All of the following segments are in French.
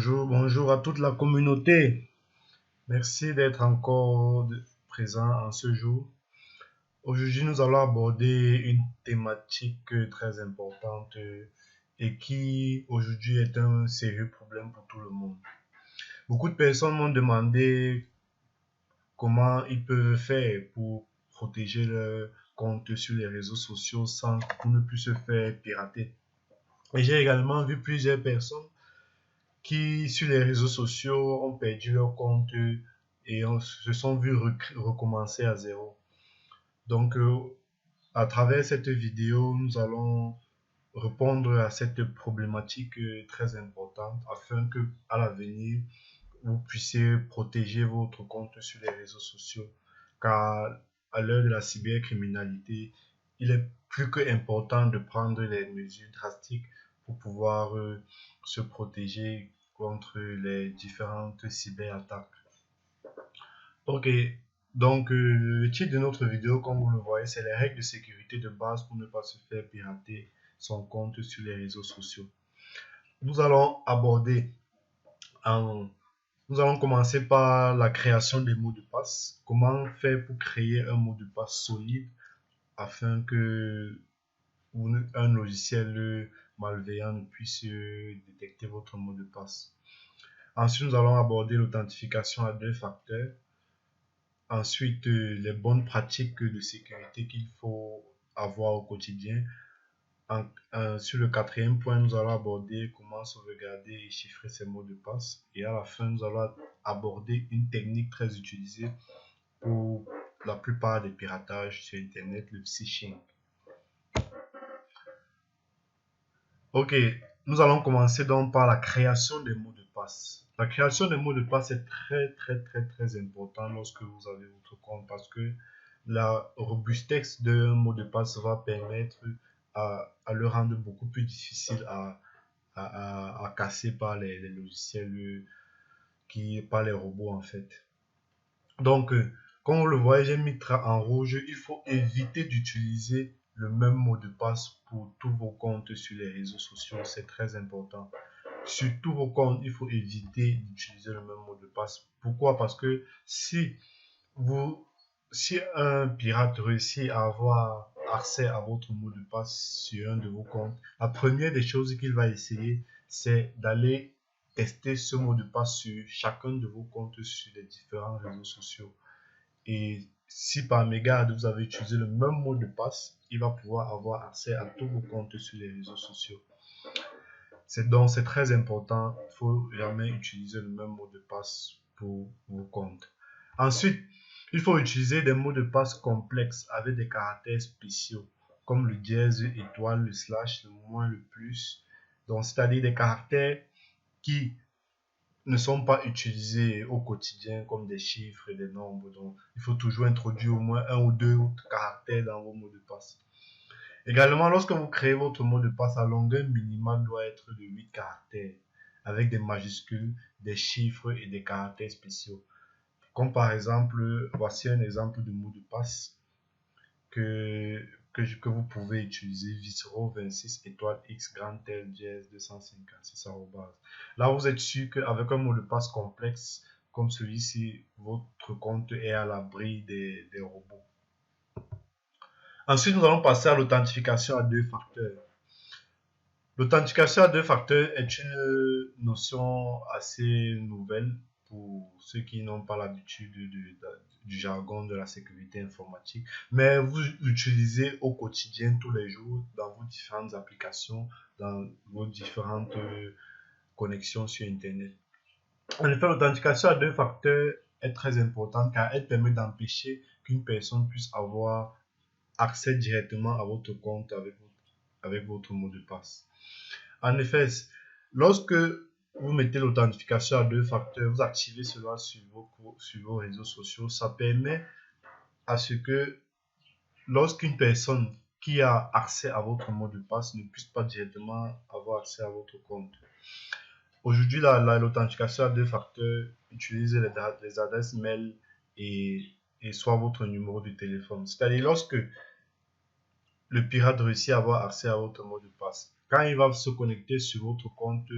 Bonjour à toute la communauté. Merci d'être encore présent en ce jour. Aujourd'hui, nous allons aborder une thématique très importante et qui aujourd'hui est un sérieux problème pour tout le monde. Beaucoup de personnes m'ont demandé comment ils peuvent faire pour protéger leur compte sur les réseaux sociaux pour ne plus se faire pirater. Et j'ai également vu plusieurs personnes qui, sur les réseaux sociaux, ont perdu leur compte et se sont vus recommencer à zéro. Donc, à travers cette vidéo, nous allons répondre à cette problématique très importante afin que, à l'avenir, vous puissiez protéger votre compte sur les réseaux sociaux. Car à l'heure de la cybercriminalité, il est plus que important de prendre les mesures drastiques pour pouvoir se protéger contre les différentes cyberattaques. Ok, donc le titre de notre vidéo, comme vous le voyez, c'est les règles de sécurité de base pour ne pas se faire pirater son compte sur les réseaux sociaux. Nous allons nous allons commencer par la création des mots de passe. Comment faire pour créer un mot de passe solide afin que un logiciel malveillant ne puisse détecter votre mot de passe. Ensuite, nous allons aborder l'authentification à 2 facteurs. Ensuite, les bonnes pratiques de sécurité qu'il faut avoir au quotidien. Sur le 4e point, nous allons aborder comment sauvegarder et chiffrer ces mots de passe. Et à la fin, nous allons aborder une technique très utilisée pour la plupart des piratages sur Internet, le phishing. Ok, nous allons commencer donc par la création des mots de passe. La création des mots de passe est très important lorsque vous avez votre compte parce que la robustesse d'un mot de passe va permettre à le rendre beaucoup plus difficile à casser par les logiciels, par les robots en fait. Donc, comme vous le voyez, j'ai mis en rouge, il faut éviter d'utiliser le même mot de passe pour tous vos comptes sur les réseaux sociaux, c'est très important. Sur tous vos comptes, il faut éviter d'utiliser le même mot de passe. Pourquoi? Parce que si un pirate réussit à avoir accès à votre mot de passe sur un de vos comptes, la première des choses qu'il va essayer, c'est d'aller tester ce mot de passe sur chacun de vos comptes sur les différents réseaux sociaux. Et si par mégarde vous avez utilisé le même mot de passe, il va pouvoir avoir accès à tous vos comptes sur les réseaux sociaux. Donc c'est très important, il ne faut jamais utiliser le même mot de passe pour vos comptes. Ensuite, il faut utiliser des mots de passe complexes avec des caractères spéciaux, comme le dièse, étoile, le slash, le moins, le plus. Donc c'est-à-dire des caractères qui ne sont pas utilisés au quotidien comme des chiffres et des nombres. Donc il faut toujours introduire au moins 1 ou 2 autres caractères dans vos mots de passe. Également, lorsque vous créez votre mot de passe, la longueur minimale doit être de 8 caractères, avec des majuscules, des chiffres et des caractères spéciaux. Comme par exemple, voici un exemple de mot de passe que vous pouvez utiliser, Viscero 26 étoile X grand L dièse 256 arrobase. Là, vous êtes sûr qu'avec un mot de passe complexe comme celui-ci, votre compte est à l'abri des robots. Ensuite, nous allons passer à l'authentification à 2 facteurs. L'authentification à 2 facteurs est une notion assez nouvelle pour ceux qui n'ont pas l'habitude du jargon de la sécurité informatique, mais vous l'utilisez au quotidien, tous les jours, dans vos différentes applications, dans vos différentes connexions sur Internet. En effet, l'authentification à 2 facteurs est très importante car elle permet d'empêcher qu'une personne puisse avoir accès directement à votre compte avec votre mot de passe. En effet, lorsque vous mettez l'authentification à 2 facteurs, vous activez cela sur vos réseaux sociaux, ça permet à ce que lorsqu'une personne qui a accès à votre mot de passe ne puisse pas directement avoir accès à votre compte. Aujourd'hui, l'authentification à 2 facteurs utilise les adresses mail et soit votre numéro de téléphone. C'est-à-dire lorsque le pirate réussit à avoir accès à votre mot de passe, quand il va se connecter sur votre compte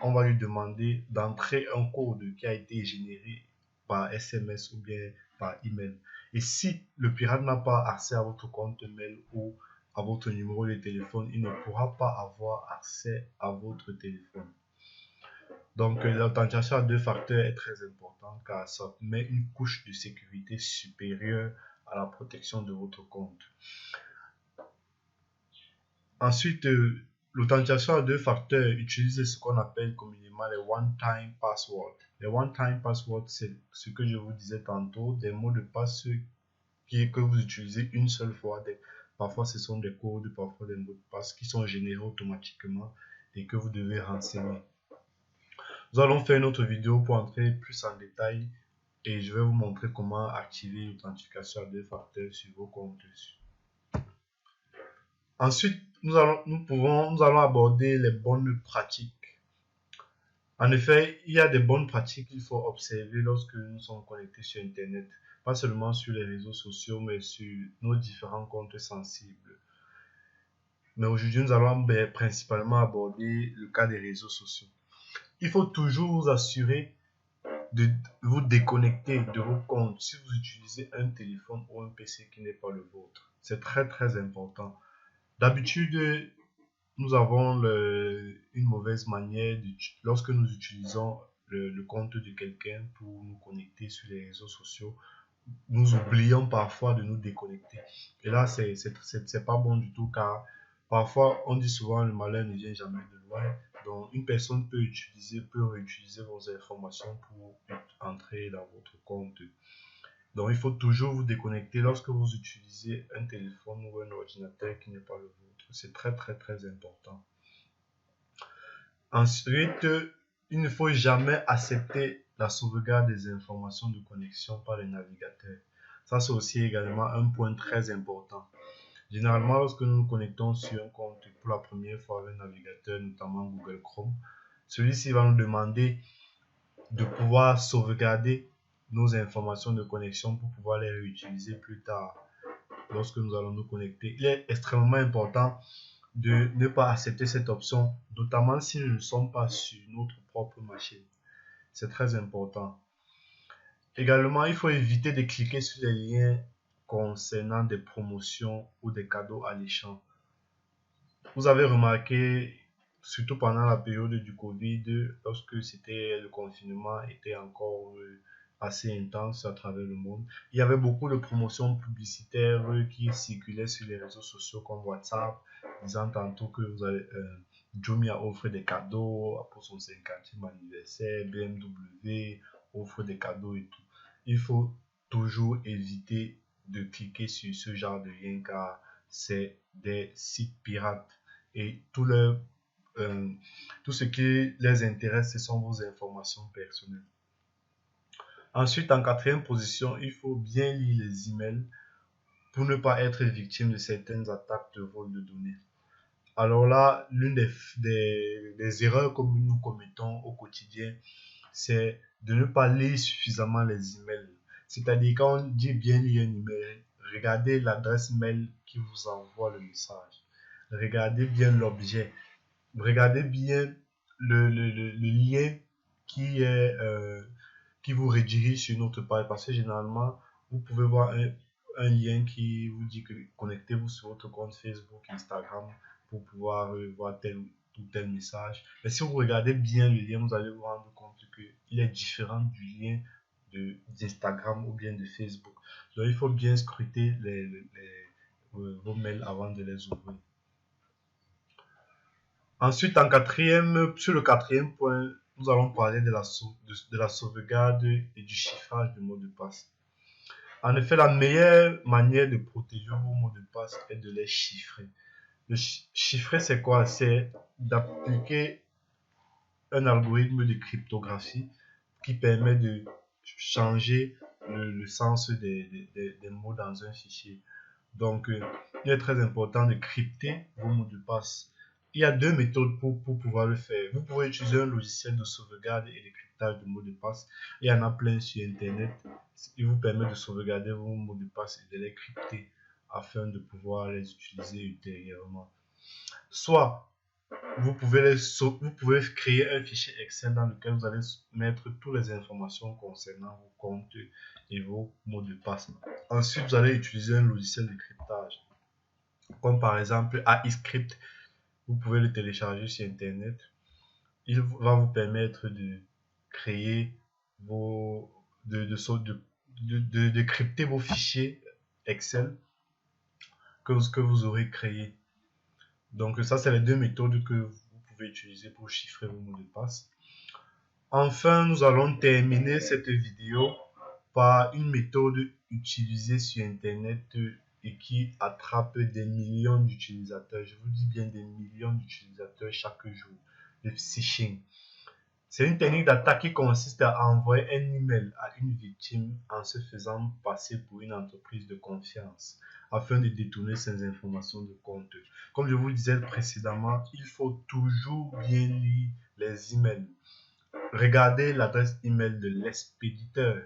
on va lui demander d'entrer un code qui a été généré par SMS ou bien par email. Et si le pirate n'a pas accès à votre compte mail ou à votre numéro de téléphone, il ne pourra pas avoir accès à votre téléphone. Donc, l'authentification à deux facteurs est très important car ça met une couche de sécurité supérieure à la protection de votre compte. Ensuite, l'authentification à deux facteurs utilise ce qu'on appelle communément les one-time passwords. Les one-time passwords, c'est ce que je vous disais tantôt, des mots de passe que vous utilisez une seule fois. Parfois, ce sont des codes, parfois des mots de passe qui sont générés automatiquement et que vous devez renseigner. Nous allons faire une autre vidéo pour entrer plus en détail et je vais vous montrer comment activer l'authentification à deux facteurs sur vos comptes. Ensuite, nous allons aborder les bonnes pratiques. En effet, il y a des bonnes pratiques qu'il faut observer lorsque nous sommes connectés sur Internet. Pas seulement sur les réseaux sociaux, mais sur nos différents comptes sensibles. Mais aujourd'hui, nous allons principalement aborder le cas des réseaux sociaux. Il faut toujours vous assurer de vous déconnecter de vos comptes si vous utilisez un téléphone ou un PC qui n'est pas le vôtre. C'est très très important. D'habitude, nous avons une mauvaise manière lorsque nous utilisons le compte de quelqu'un pour nous connecter sur les réseaux sociaux. Nous oublions parfois de nous déconnecter. Et là, c'est pas bon du tout car parfois, on dit souvent le malheur ne vient jamais de loin. Donc, une personne peut réutiliser vos informations pour entrer dans votre compte. Donc, il faut toujours vous déconnecter lorsque vous utilisez un téléphone ou un ordinateur qui n'est pas le vôtre. C'est très, très, très important. Ensuite, il ne faut jamais accepter la sauvegarde des informations de connexion par les navigateurs. Ça, c'est aussi également un point très important. Généralement, lorsque nous nous connectons sur un compte pour la première fois avec un navigateur, notamment Google Chrome, celui-ci va nous demander de pouvoir sauvegarder nos informations de connexion pour pouvoir les réutiliser plus tard lorsque nous allons nous connecter. Il est extrêmement important de ne pas accepter cette option, notamment si nous ne sommes pas sur notre propre machine. C'est très important. Également, il faut éviter de cliquer sur les liens concernant des promotions ou des cadeaux alléchants. Vous avez remarqué, surtout pendant la période du Covid, lorsque le confinement était encore assez intense à travers le monde, il y avait beaucoup de promotions publicitaires qui circulaient sur les réseaux sociaux comme WhatsApp, disant tantôt que vous allez, Jumia offre des cadeaux pour son 50e anniversaire, BMW offre des cadeaux et tout. Il faut toujours éviter de cliquer sur ce genre de lien car c'est des sites pirates et tout ce qui les intéresse, ce sont vos informations personnelles. Ensuite, en quatrième position, il faut bien lire les emails pour ne pas être victime de certaines attaques de vol de données. Alors là, l'une des erreurs que nous commettons au quotidien, c'est de ne pas lire suffisamment les emails. C'est-à-dire, quand on dit bien lire un email, regardez l'adresse mail qui vous envoie le message. Regardez bien l'objet. Regardez bien le lien qui vous redirige sur notre page. Parce que généralement, vous pouvez voir un lien qui vous dit que connectez-vous sur votre compte Facebook, Instagram pour pouvoir voir tel ou tel message. Mais si vous regardez bien le lien, vous allez vous rendre compte qu'il est différent du lien d'Instagram ou bien de Facebook. Donc, il faut bien scruter vos mails avant de les ouvrir. Ensuite, sur le quatrième point, nous allons parler de la sauvegarde et du chiffrage de mots de passe. En effet, la meilleure manière de protéger vos mots de passe est de les chiffrer. Le chiffrer, c'est quoi? C'est d'appliquer un algorithme de cryptographie qui permet de changer le sens des mots dans un fichier. Donc, il est très important de crypter vos mots de passe. Il y a deux méthodes pour pouvoir le faire. Vous pouvez utiliser un logiciel de sauvegarde et de cryptage de mots de passe. Il y en a plein sur Internet. Il vous permet de sauvegarder vos mots de passe et de les crypter afin de pouvoir les utiliser ultérieurement. Soit vous pouvez créer un fichier Excel dans lequel vous allez mettre toutes les informations concernant vos comptes et vos mots de passe. Ensuite, vous allez utiliser un logiciel de cryptage, comme par exemple AIScript. Vous pouvez le télécharger sur Internet. Il va vous permettre de créer de crypter vos fichiers Excel que vous aurez créés. Donc ça, c'est les deux méthodes que vous pouvez utiliser pour chiffrer vos mots de passe. Enfin, nous allons terminer cette vidéo par une méthode utilisée sur Internet et qui attrape des millions d'utilisateurs. Je vous dis bien des millions d'utilisateurs chaque jour. Le phishing. C'est une technique d'attaque qui consiste à envoyer un email à une victime en se faisant passer pour une entreprise de confiance afin de détourner ses informations de compte. Comme je vous le disais précédemment, il faut toujours bien lire les emails. Regardez l'adresse email de l'expéditeur.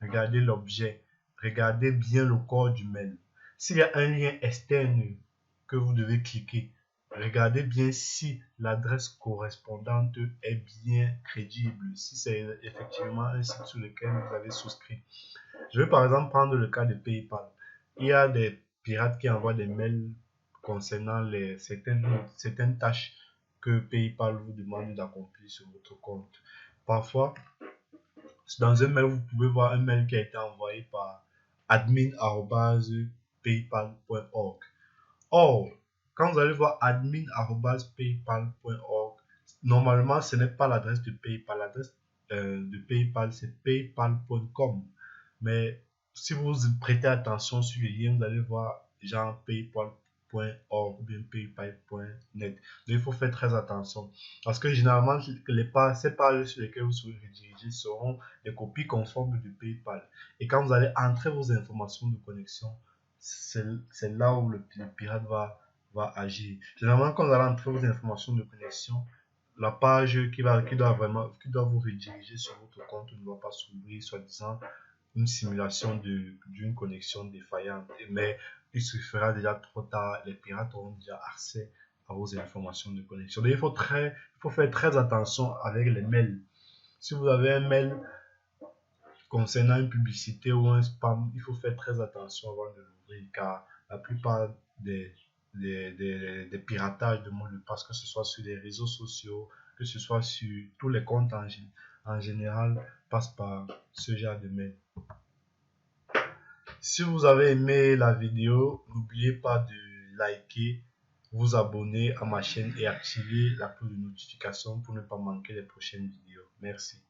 Regardez l'objet. Regardez bien le corps du mail. S'il y a un lien externe que vous devez cliquer, regardez bien si l'adresse correspondante est bien crédible, si c'est effectivement un site sur lequel vous avez souscrit. Je vais par exemple prendre le cas de PayPal. Il y a des pirates qui envoient des mails concernant certaines tâches que PayPal vous demande d'accomplir sur votre compte. Parfois, dans un mail, vous pouvez voir un mail qui a été envoyé par admin@paypal.org. Or, quand vous allez voir admin@paypal.org, normalement, ce n'est pas l'adresse de PayPal. L'adresse de PayPal, c'est paypal.com. Mais si vous prêtez attention sur le lien, vous allez voir genre paypal.org ou bien paypal.net. Donc, il faut faire très attention. Parce que généralement, ces pages sur lesquelles vous serez redirigé seront des copies conformes de PayPal. Et quand vous allez entrer vos informations de connexion, c'est là où le pirate va agir. Généralement, quand vous allez entrer vos informations de connexion, la page qui doit vous rediriger sur votre compte ne va pas s'ouvrir, soi-disant une simulation d'une connexion défaillante. Mais il se fera déjà trop tard, les pirates auront déjà accès à vos informations de connexion. Donc, il faut faire très attention avec les mails. Si vous avez un mail concernant une publicité ou un spam, il faut faire très attention avant de l'ouvrir, car la plupart des piratages de mots de passe, que ce soit sur les réseaux sociaux, que ce soit sur tous les comptes en général, passent par ce genre de mail. Si vous avez aimé la vidéo, n'oubliez pas de liker, vous abonner à ma chaîne et activer la cloche de notification pour ne pas manquer les prochaines vidéos. Merci.